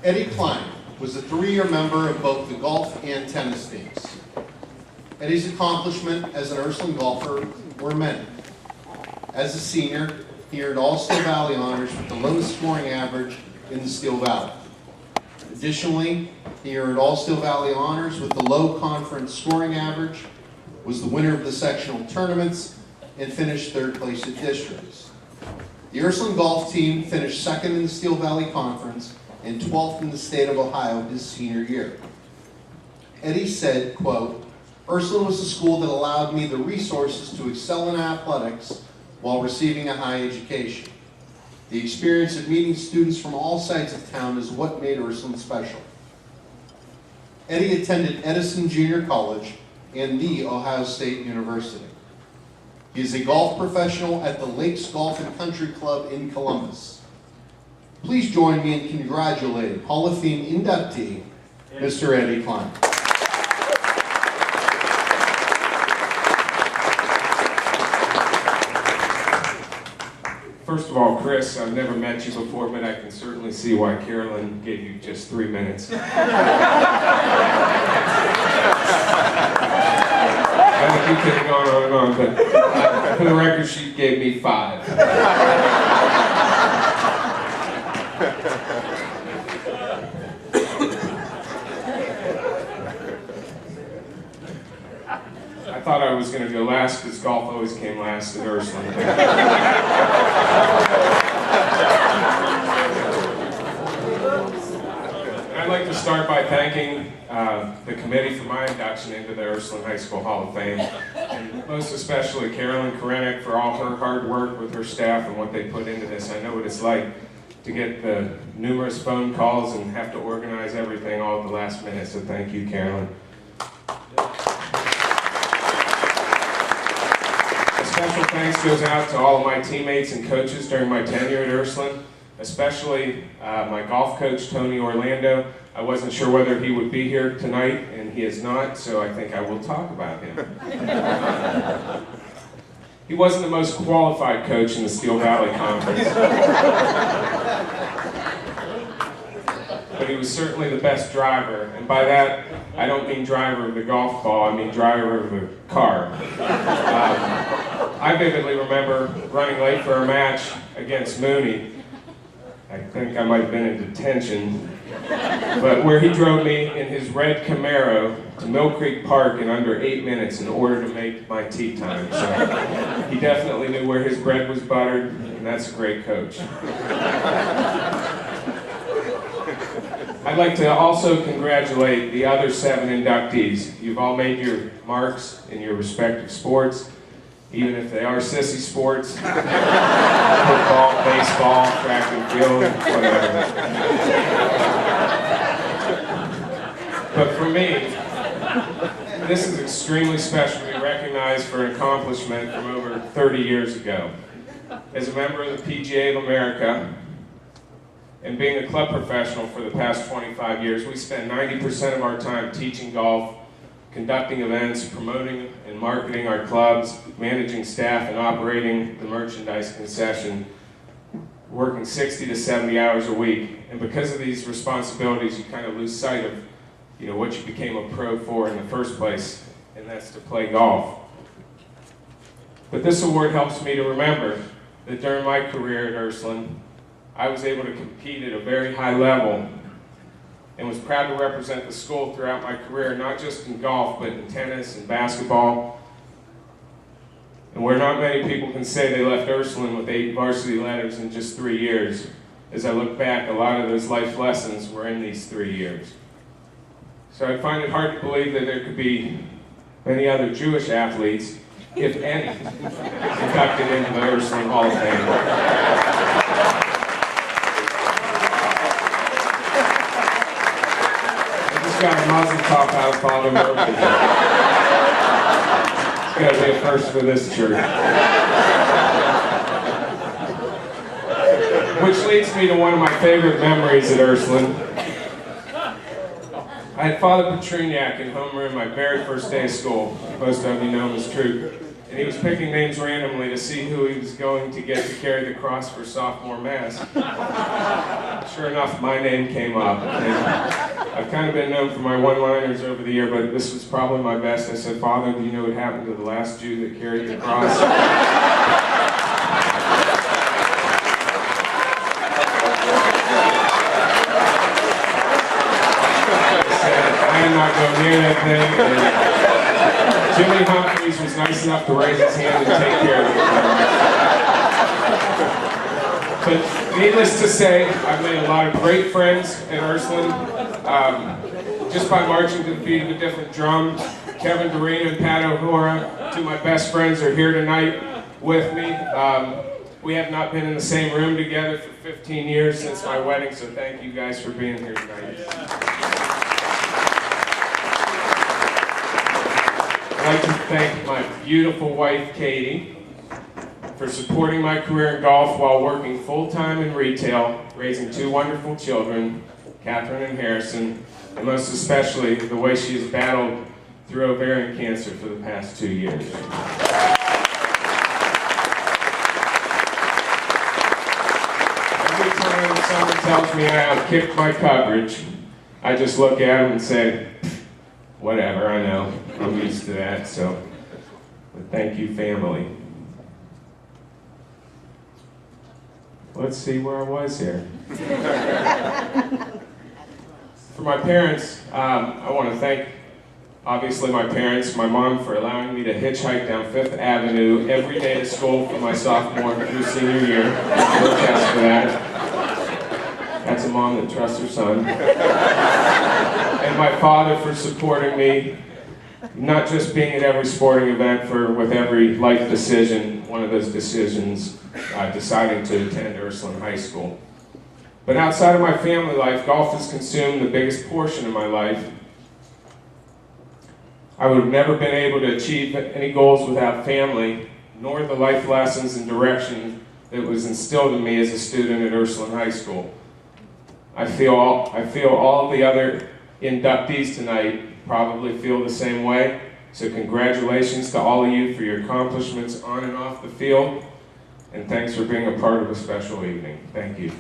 Eddie Kline was a 3-year member of both the golf and tennis teams. Eddie's accomplishment as an Ursuline golfer were many. As a senior, he earned all Steel Valley honors with the lowest scoring average in the Steel Valley. Additionally, he earned all Steel Valley honors with the low conference scoring average, was the winner of the sectional tournaments, and finished 3rd place at districts. The Ursuline golf team finished 2nd in the Steel Valley Conference and 12th in the state of Ohio his senior year. Eddie said, quote, "Ursuline was a school that allowed me the resources to excel in athletics while receiving a high education. The experience of meeting students from all sides of town is what made Ursuline special." Eddie attended Edison Junior College and the Ohio State University. He is a golf professional at the Lakes Golf and Country Club in Columbus. Please join me in congratulating Hall of Fame inductee, Mr. Eddie Kline. First of all, Chris, I've never met you before, but I can certainly see why Carolyn gave you just 3 minutes. I think you could have gone on and on, but for the record, she gave me 5. I thought I was going to go last because golf always came last at Ursuline. I'd like to start by thanking the committee for my induction into the Ursuline High School Hall of Fame, and most especially Carolyn Korenik for all her hard work with her staff and what they put into this. I know what it's like to get the numerous phone calls and have to organize everything all at the last minute, so thank you, Carolyn. A special thanks goes out to all of my teammates and coaches during my tenure at Ursuline, especially my golf coach, Tony Orlando. I wasn't sure whether he would be here tonight, and he is not, so I think I will talk about him. He wasn't the most qualified coach in the Steel Valley Conference, but he was certainly the best driver, and by that, I don't mean driver of the golf ball, I mean driver of the car. I vividly remember running late for a match against Mooney. I think I might have been in detention, but where he drove me in his red Camaro to Mill Creek Park in under 8 minutes in order to make my tee time. So he definitely knew where his bread was buttered, and that's a great coach. I'd like to also congratulate the other 7 inductees. You've all made your marks in your respective sports, even if they are sissy sports, football, baseball, track and field, whatever. But for me, this is extremely special to be recognized for an accomplishment from over 30 years ago. As a member of the PGA of America, and being a club professional for the past 25 years, we spend 90% of our time teaching golf, conducting events, promoting and marketing our clubs, managing staff, and operating the merchandise concession, working 60 to 70 hours a week. And because of these responsibilities, you kind of lose sight of what you became a pro for in the first place, and that's to play golf. But this award helps me to remember that during my career at Ursuline, I was able to compete at a very high level and was proud to represent the school throughout my career, not just in golf, but in tennis and basketball. And where not many people can say they left Ursuline with 8 varsity letters in just 3 years, as I look back, a lot of those life lessons were in these 3 years. So I find it hard to believe that there could be many other Jewish athletes, if any, inducted into the Ursuline Hall of Fame. Got a mazel tov out of Father Murphy. It's got to be a first for this church. Which leads me to one of my favorite memories at Ursuline. I had Father Petruniak in homeroom my very first day of school. Most of you know him as true. and he was picking names randomly to see who he was going to get to carry the cross for sophomore mass. Sure enough, my name came up. And I've kind of been known for my one-liners over the year, but this was probably my best. I said, "Father, do you know what happened to the last Jew that carried the cross?" I am not going near that thing. And Jimmy Humphreys was nice enough to raise his hand and take care of it. But needless to say, I've made a lot of great friends in Ursuline just by marching to the beat of a different drum. Kevin Doreen and Pat O'Hora, two of my best friends, are here tonight with me. We have not been in the same room together for 15 years since my wedding, so thank you guys for being here tonight. I'd like to thank my beautiful wife, Katie, for supporting my career in golf while working full-time in retail, raising two wonderful children, Catherine and Harrison, and most especially the way she has battled through ovarian cancer for the past 2 years. Every time someone tells me I outkicked my coverage, I just look at them and say, whatever, I know. I'm used to that, so but thank you, family. Let's see where I was here. For my parents, I want to thank, obviously, my parents, my mom, for allowing me to hitchhike down 5th Avenue every day to school from my sophomore through senior year. No test for that. That's a mom that trusts her son. And my father for supporting me, not just being at every sporting event, with every life decision, one of those decisions, deciding to attend Ursuline High School. But outside of my family life, golf has consumed the biggest portion of my life. I would have never been able to achieve any goals without family, nor the life lessons and direction that was instilled in me as a student at Ursuline High School. I feel all of the other inductees tonight probably feel the same way. So congratulations to all of you for your accomplishments on and off the field. And thanks for being a part of a special evening. Thank you.